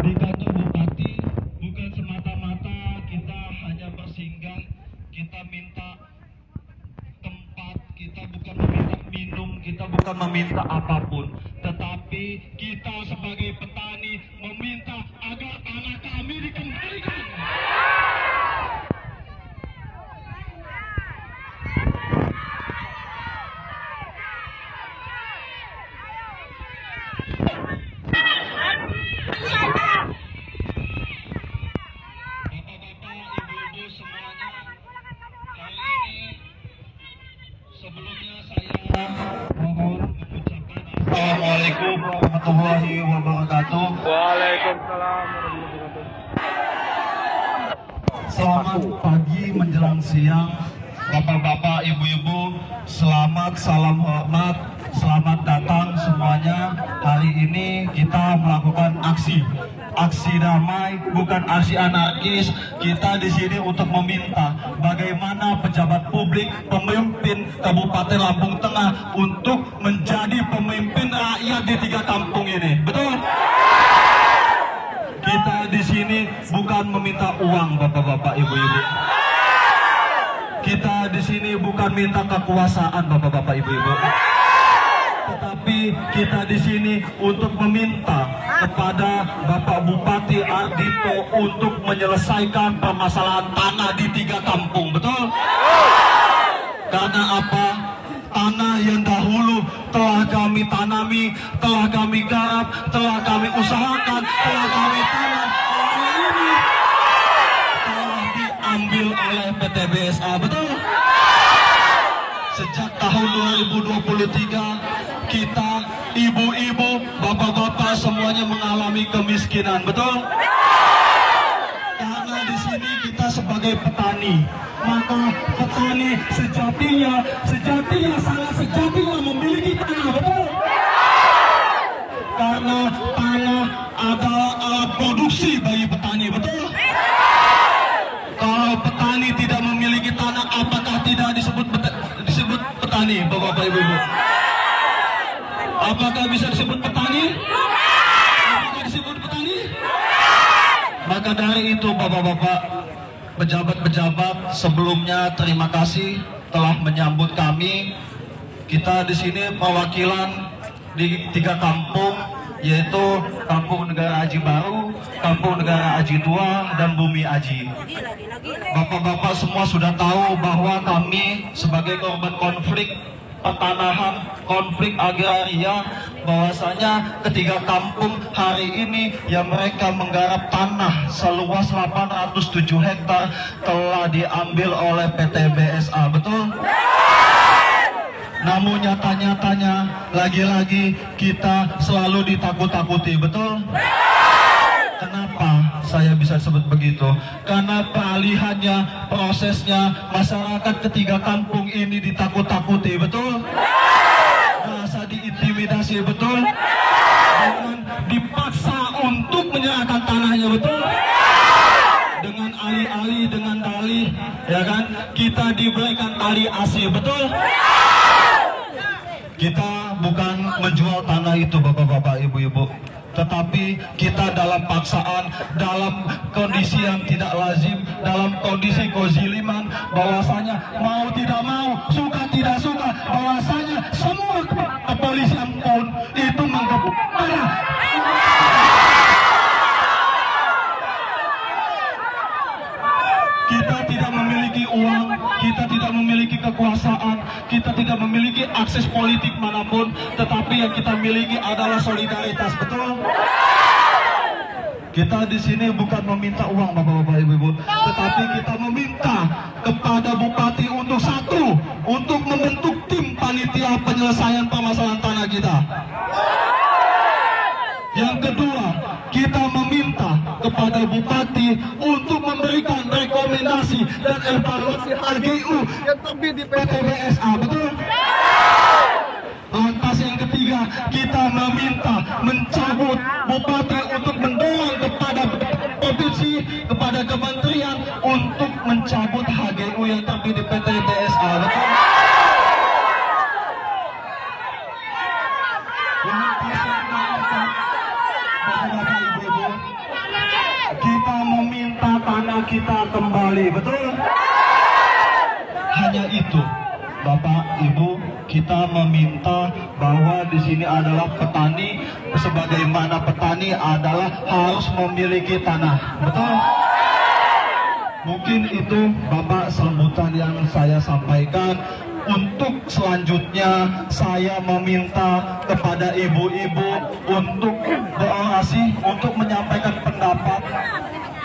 Di kantor Bupati bukan semata-mata kita hanya bersinggah, kita minta tempat, kita bukan meminta minum, kita bukan meminta apapun, tetapi kita sebagai petani meminta agar tanah kami dikembalikan. Sebelumnya saya mohon mengucapkan Assalamualaikum warahmatullahi wabarakatuh. Waalaikumsalam warahmatullahi wabarakatuh. Selamat pagi menjelang siang, bapak-bapak, ibu-ibu. Selamat, salam hormat, selamat datang semuanya. Hari ini kita melakukan aksi damai, bukan aksi anarkis. Kita di sini untuk meminta bagaimana pejabat publik, pemimpin Kabupaten Lampung Tengah untuk menjadi pemimpin rakyat di 3 kampung ini. Betul? Kita di sini bukan meminta uang, bapak-bapak, ibu-ibu. Kita di sini bukan minta kekuasaan, bapak-bapak, ibu-ibu. Tetapi kita di sini untuk meminta kepada Bapak Bupati Ardito untuk menyelesaikan permasalahan tanah di 3 kampung, betul? Karena apa? Tanah yang dahulu telah kami tanami, telah kami garap, telah kami usahakan, telah kami tanam, hari ini telah diambil oleh PT BSA, betul? Sejak tahun 2023 kita, ibu-ibu, bapak-bapak semuanya mengalami kemiskinan, betul? Karena di sini kita sebagai petani, maka petani sejatinya sangat sejatinya memiliki tanah, betul? Karena tanah adalah alat produksi bagi petani, betul? Kalau petani tidak memiliki tanah, apakah tidak disebut petani, bapak-bapak, ibu-ibu? Apakah bisa disebut petani? Apakah disebut petani? Maka dari itu, bapak-bapak, pejabat-pejabat sebelumnya terima kasih telah menyambut kami. Kita di sini perwakilan di 3 kampung, yaitu Kampung Negara Aji Baru, Kampung Negara Aji Tua, dan Bumi Aji. Bapak-bapak semua sudah tahu bahwa kami sebagai korban konflik pertanahan, konflik agraria, bahwasanya ketiga kampung hari ini yang mereka menggarap tanah seluas 807 hektar telah diambil oleh PT BSA, betul? Namun nyata-nyatanya lagi-lagi kita selalu ditakut-takuti, betul? Kenapa saya bisa sebut begitu? Karena peralihannya, prosesnya, masyarakat ketiga kampung ini ditakut-takuti, betul? Merasa diintimidasi, betul? Dengan dipaksa untuk menyerahkan tanahnya, betul? Dengan alih-alih, dengan dalih, ya kan? Kita diberikan tali asih, betul? Kita bukan menjual tanah itu, bapak-bapak, ibu-ibu, tetapi kita dalam paksaan, dalam kondisi yang tidak lazim, dalam kondisi kezaliman, bahwasanya mau tidak mau, suka tidak suka, bahwasanya semua kepolisian pun itu menggebuk. Kita tidak memiliki uang, kita tidak memiliki kekuasaan, kita tidak memiliki akses politik manapun, tetapi yang kita miliki adalah solidaritas, betul? Kita di sini bukan meminta uang Bapak-bapak Ibu-ibu, tetapi kita meminta kepada Bupati untuk satu, untuk membentuk tim panitia penyelesaian permasalahan tanah kita. Yang kedua, kita meminta kepada Bupati untuk memberikan rekomendasi dan evaluasi HGU yang terbit di PT BSA, betul? Lantas yang ketiga, kita meminta mencabut Bupati untuk mendorong kepada provinsi, kepada kementerian untuk mencabut HGU yang terbit di PT BSA, betul? Bapak-bapak, Ibu-ibu, kita meminta tanah kita kembali, betul? Hanya itu, Bapak, Ibu, kita meminta bahwa di sini adalah petani, sebagaimana petani adalah harus memiliki tanah, betul? Mungkin itu Bapak sambutan yang saya sampaikan. Untuk selanjutnya saya meminta kepada ibu-ibu untuk berorasi, untuk menyampaikan pendapat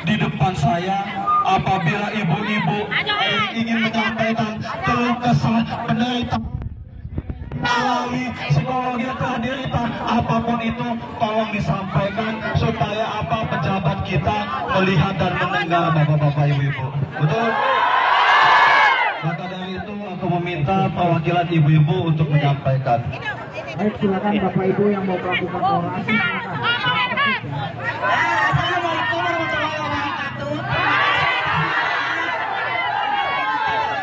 di depan saya. Apabila ibu-ibu ingin menyampaikan keluh kesah penderita alami psikologi penderita apapun itu, tolong disampaikan supaya pejabat kita melihat dan mendengar Bapak-bapak Ibu-ibu, betul? Maka dari itu aku meminta perwakilan ibu-ibu untuk menyampaikan. Baik, silakan Bapak Ibu yang mau melakukan orasi. Assalamualaikum warahmatullahi wabarakatuh.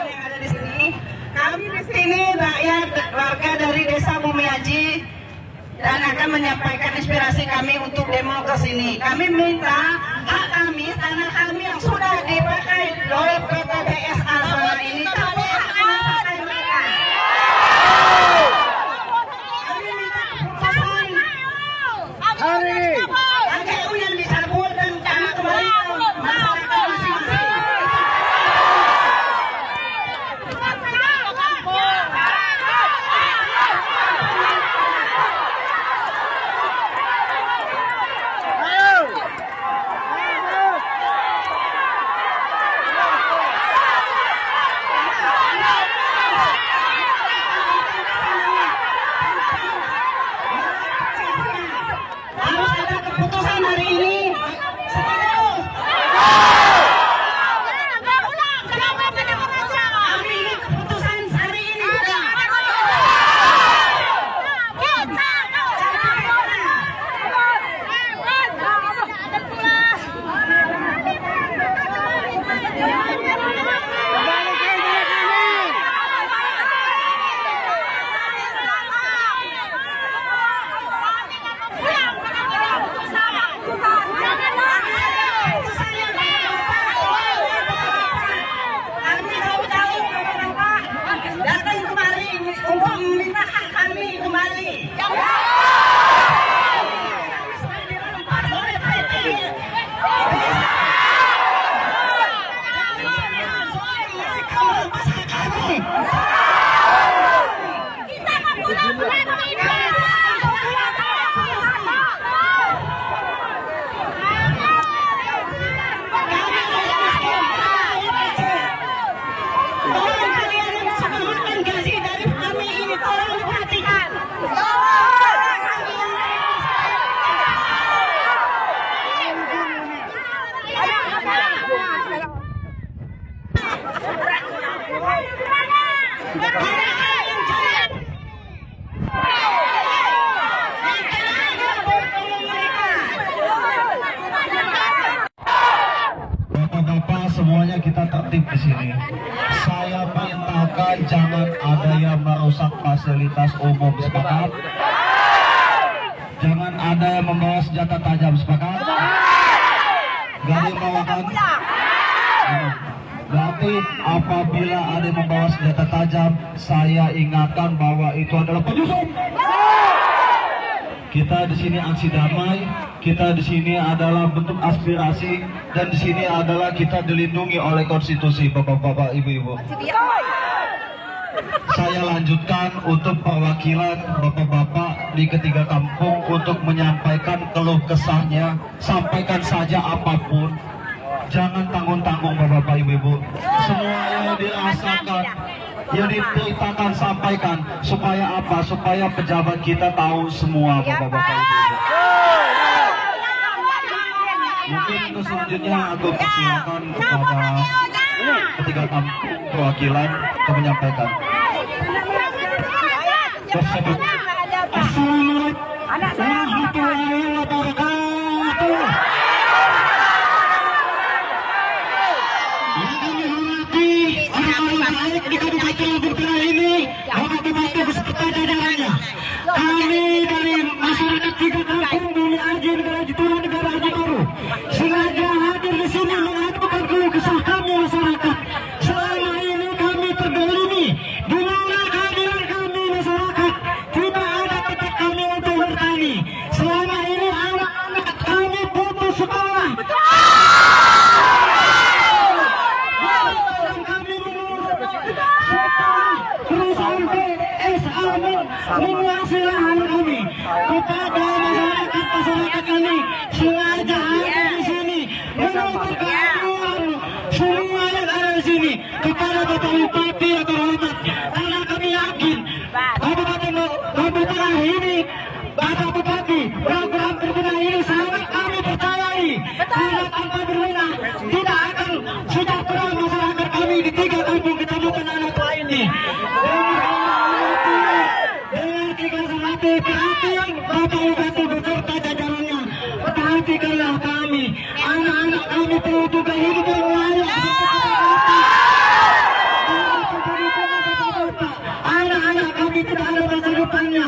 Yang ada di sini, kami di sini rakyat warga dari Desa Bumiaji dan akan menyampaikan inspirasi kami untuk demo ke sini. Kami minta hak kami, tanah kami yang sudah dipakai oleh PT BSA selama ini, tapi hak kami pakai mereka. Kami minta keputusan HGU yang dicabut dan tanah kembali ke masyarakat masing-masing. Harus ada keputusan hari ini. Setuju? Kami ingin keputusan hari ini juga. Kami tahu-tahu Bapak-bapak datang kemari untuk meminta hak kami kembali. Kami sudah dirempas oleh PT. Mereka merampas hak kami. Tolong kalian yang sudah makan gaji dari kami ini, tolong diperhatikan. Bapak-bapak semuanya kita tertib di sini. Saya perintahkan jangan ada yang merusak fasilitas umum, sepakat? Jangan ada yang membawa senjata tajam, sepakat? Gak ada yang membawakan? Berarti apabila ada yang membawa senjata tajam, saya ingatkan bahwa itu adalah penyusup. Kita di sini aksi damai, kita di sini adalah bentuk aspirasi, dan di sini adalah kita dilindungi oleh konstitusi, Bapak-bapak, Ibu-ibu. Saya lanjutkan untuk perwakilan bapak-bapak di ketiga kampung untuk menyampaikan keluh kesahnya. Sampaikan saja apapun, jangan tanggung-tanggung bapak-bapak ibu-ibu. Semua yang dirasakan, yang diceritakan sampaikan. Supaya apa? Supaya pejabat kita tahu semua bapak-bapak ibu-ibu. Mungkin untuk selanjutnya aku persilakan kepada ketiga kampung perwakilan untuk menyampaikan. Tersebut. Assalamualaikum warahmatullahi wabarakatuh. Yang kami hormati orang-orang baik di Kabupaten Lumbung Tengah ini, bapak-bapak beserta jajarannya. Kami dari masyarakat tiga kampung Bumi Aji, Negara Jituro, Negara Haji Baru, sengaja hadir di sini mengadukan keluh kesah kami masyarakat. Selama ini kami terdolimi, di mana kehadiran kami masyarakat tidak ada tempat kami untuk bertani. Selama ini anak-anak kami putus sekolah. Kami perusahaan PSA menguasai lahan kami. Kepada masyarakat ini sengaja hadir di sini menuntut keadilan semua yang ada di sini kepada Bapak Bupati yang terhormat, karena kami yakin Kabupaten ini, Bapak Bupati, program berguna ini sangat kami percayai, karena tanpa berguna tidak akan sejahtera masyarakat kami di tiga kampung kecamatan anak ini. Dengan tiga hati perhatian Bapak Bupati beserta jajarannya, perhatikanlah kami, anak-anak kami perlu juga hidup yang layak. Anak-anak kami tidak ada masa depannya.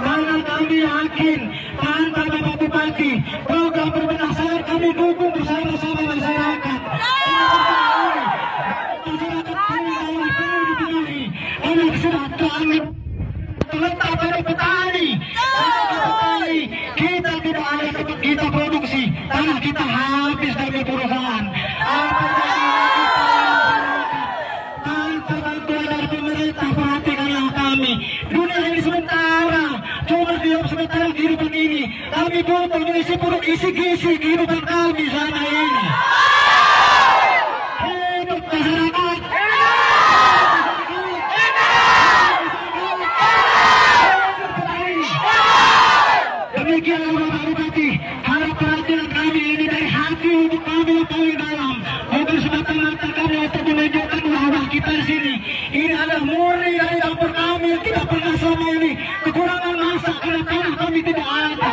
Karena kami yakin tanpa Bapak Bupati, program berbenah sayur kami dukung bersama-sama masyarakat. Masyarakat kami perlu dibenahi. Ini kesejahteraan terletak pada petani. Kita tidak ada tempat kita produksi, tanah kita habis dari perusahaan. Tanpa bantuan dari pemerintah, perhatikanlah kami. Dunia ini sementara, cuma diam sementara kehidupan ini. Kami butuh mengisi perut isi-isi kehidupan kami selama ini. Hidup masyarakat. Demikian Bapak Bupati, harap perhatian kami ini dari hati untuk kami yang paling dalam. Bukan semata-mata kami untuk menunjukkan bahwa kita di sini. Ini adalah murni dari dapur kami yang tidak pernah selama ini kekurangan masak karena tanah kami tidak ada.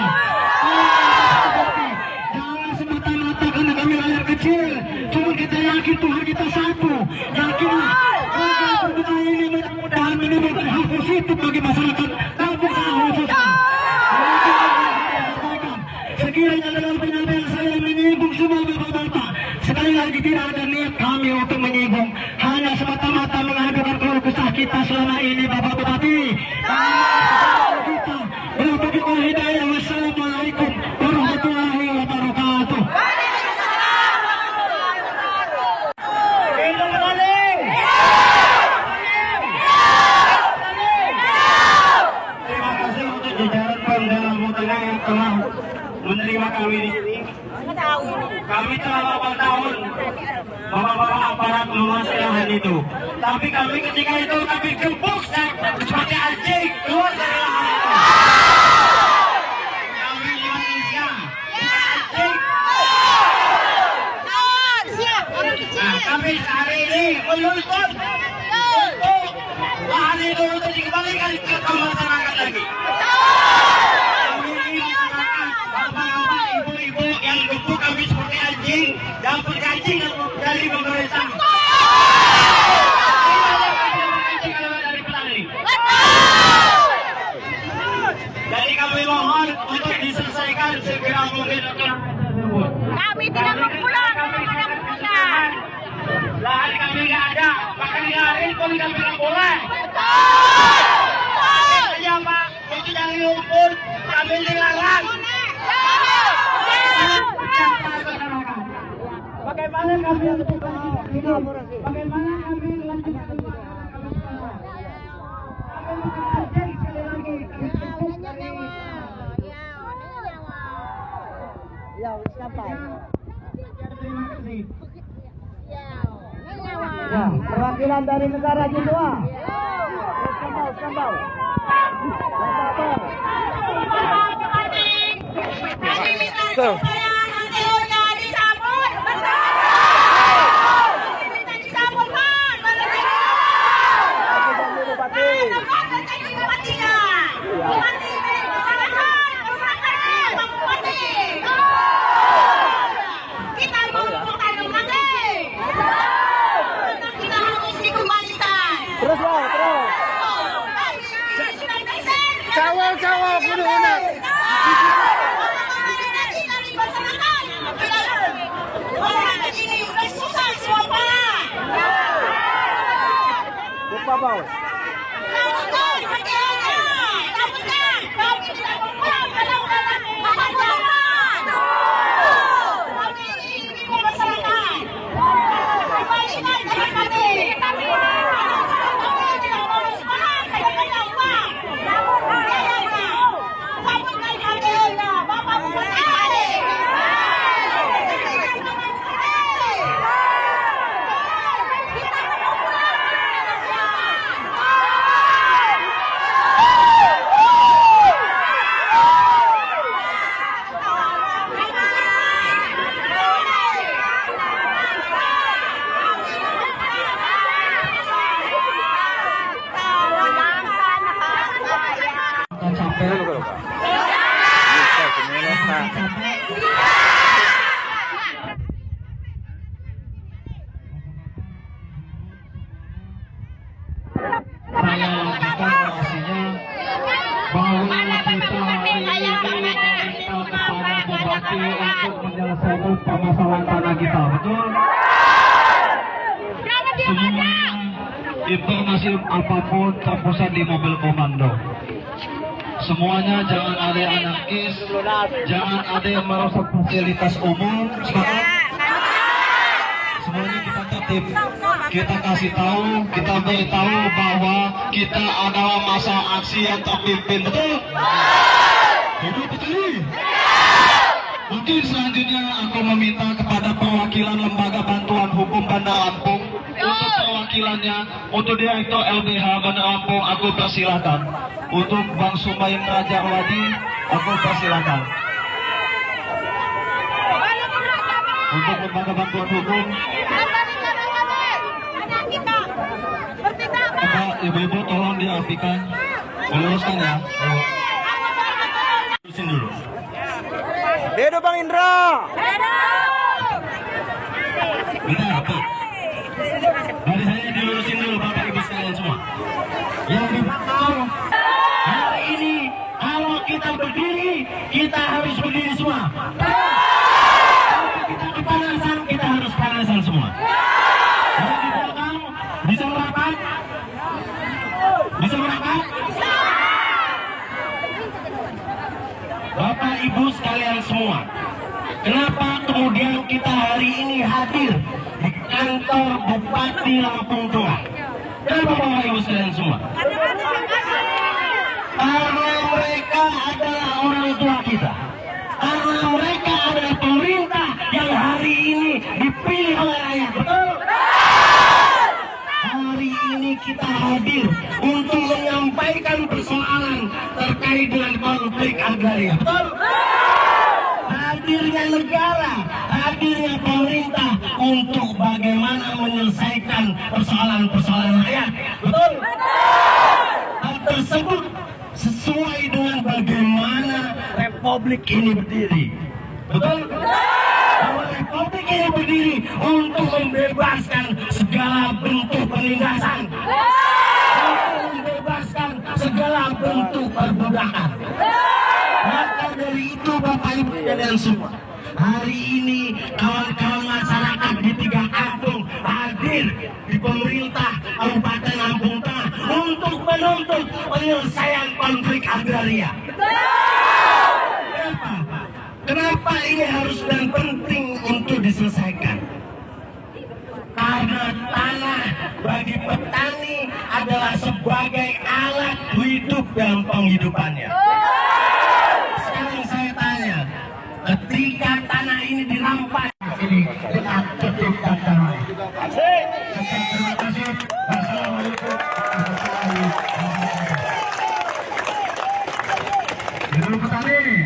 Jangan semata-mata karena kami rakyat kecil. Cuma kita yakin Tuhan kita satu. Yakinlah program berguna ini mudah-mudahan menimbulkan hal positif bagi masyarakat kampung Tengah khususnya. Sekiranya dalam penyampaian saya menyinggung semua bapak-bapak, sekali lagi tidak ada niat kami untuk menyinggung, hanya semata-mata mengadukan keluh kesah kita selama ini Bapak Bupati. Kita berdoa hidayah. Wassalamualaikum warahmatullahi wabarakatuh. Terima kasih untuk jajaran Pemda Lumbung Tengah yang telah menerima kami di sini. Kami telah 8 tahun bapak-bapak aparat menguasai lahan itu. Tapi kami ketika itu kami gebuk seperti anjing keluar dari lahan itu. Kami di Malaysia, anjing. Nah, kami hari ini menuntut untuk lahan itu untuk dikembalikan ke masyarakat lagi. Ibu-ibu yang gebuk kami seperti anjing, dapat gaji dari pemerintah. Dari petani. Jadi kami mohon untuk diselesaikan segera mungkin tersebut. Kami tidak mau pulang, Lahan kami nggak ada, bahkan dilarin pun kami nggak boleh. Saja Pak, itu yang lumpur kami dilarang. Bagaimana kami Ya, perwakilan dari negara Jepang. Skandal. Kami minta supaya NGO-nya dicabut. Betul. Kami minta dicabut, Pak. Kita mau bertanggung kita harus dikembalikan. Terus. Cawal kudu unang. Masyarakat ini udah susah semua, Pak. Lupa bau. Cabutkan kerjanya. Cabutkan. Kami tidak mempunyai undang-undang kehajaran. Kami ingin masyarakat. Kembalikan jalan kami. Kami tidak mau semangat. Tidak uang. Cabutkan kerjanya. Bapak Bupati. Saya lanjutkan orasinya bahwa kita hari ini meminta kepada Bupati untuk menyelesaikan permasalahan tanah kita, betul? Semuanya informasi apapun terpusat di mobil komando. Semuanya jangan ada yang anarkis, jangan ada yang merusak fasilitas umum. Sepakat? Semuanya kita tertib, kita kasih tahu, kita beritahu bahwa kita adalah masa aksi yang terpimpin, betul? Betul. Mungkin selanjutnya aku meminta kepada perwakilan Lembaga Bantuan Hukum Bandar Lampung untuk perwakilannya, untuk Direktur LBH Bandar Lampung, aku persilakan. Untuk Bang Sumaim Raja Wadi, aku persilakan. Untuk Lembaga Bantuan Hukum, Bapak, Ibu-ibu tolong dirapikan, diluruskan ya. Lurusin dulu. Dedo Bang Indra. Bentar, Pak. Dari saya dilurusin dulu Bapak Ibu sekalian semua. Yang di belakang, hari ini kalau kita berdiri, kita harus berdiri semua. Kalau kita kepanasan, kita harus panasan semua. Yang di belakang, bisa merapat? Bisa merapat? Bapak Ibu sekalian semua, kenapa kemudian kita hari ini hadir di kantor Bupati Lampung Tengah? Kenapa Bapak Ibu sekalian semua? Karena mereka adalah orang tua kita. Karena mereka adalah pemerintah yang hari ini dipilih oleh rakyat. Betul? Hari ini kita hadir untuk menyampaikan persoalan terkait dengan konflik agraria. Betul? Hadirnya negara, hadirnya pemerintah untuk bagaimana menyelesaikan persoalan-persoalan rakyat. Betul? Hal tersebut sesuai dengan bagaimana Republik ini berdiri. Betul? Bahwa Republik ini berdiri untuk membebaskan segala bentuk penindasan, untuk membebaskan segala bentuk perbudakan. Maka dari itu Bapak Ibu sekalian semua, hari ini kawan-kawan masyarakat di 3 kampung hadir di pemerintah Kabupaten Lampung Tengah untuk menuntut penyelesaian konflik agraria. Kenapa? Kenapa ini harus dan penting untuk diselesaikan? Karena tanah bagi petani adalah sebagai alat hidup dalam penghidupannya. Sekarang saya tanya, ketika tanah ucapkan terima kasih. Wassalamualaikum warahmatullahi wabarakatuh. Dulu petani ini.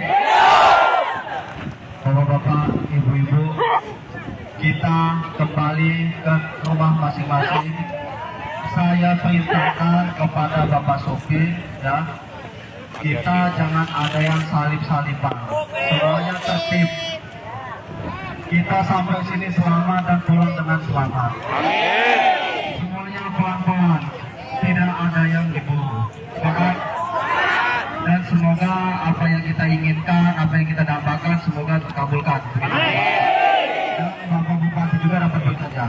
Bapak-bapak, ibu-ibu, kita kembali ke rumah masing-masing. Saya perintahkan kepada Bapak Sofi, ya, kita jangan ada yang salip-salipan, semuanya tertib. Kita sampai sini selamat dan pulang dengan selamat. Semuanya pelan-pelan, tidak ada yang diburu. Sepakat? Dan semoga apa yang kita inginkan, apa yang kita dambakan, semoga terkabulkan. Dan Bapak Bupati juga dapat bekerja.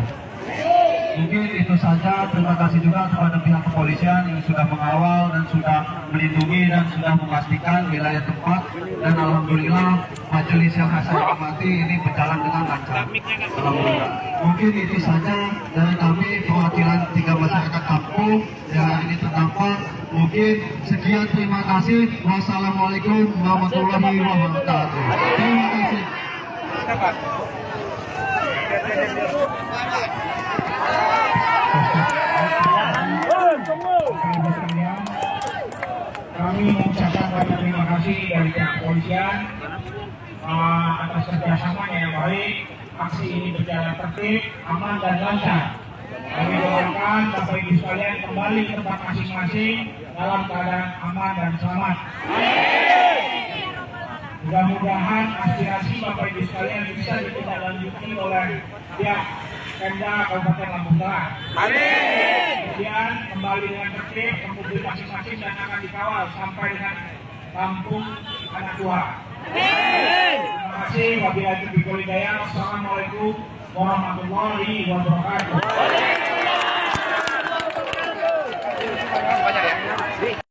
Mungkin itu saja. Terima kasih juga kepada pihak kepolisian yang sudah mengawal dan sudah melindungi dan sudah memastikan wilayah tempat. Dan alhamdulillah majelis yang saya hormati ini berjalan dengan lancar. Alhamdulillah. Mungkin itu saja dari kami perwakilan 3 masyarakat kampung yang hari ini terdampak. Mungkin sekian, terima kasih. Wassalamualaikum warahmatullahi wabarakatuh. Terima kasih. Kami mengucapkan banyak terima kasih dari pihak kepolisian atas kerjasamanya yang baik. Aksi ini berjalan tertib, aman dan lancar. Kami doakan Bapak Ibu sekalian kembali ke tempat masing-masing dalam keadaan aman dan selamat. Mudah-mudahan aspirasi Bapak Ibu sekalian bisa ditindaklanjuti oleh pihak Pemda Kabupaten Lampung Tengah. Kemudian kembali dengan tertib ke mobil masing-masing dan akan dikawal sampai dengan kampung anak tua. Terima kasih. Wabillahi taufiq wal hidayah. Assalamualaikum warahmatullahi wabarakatuh.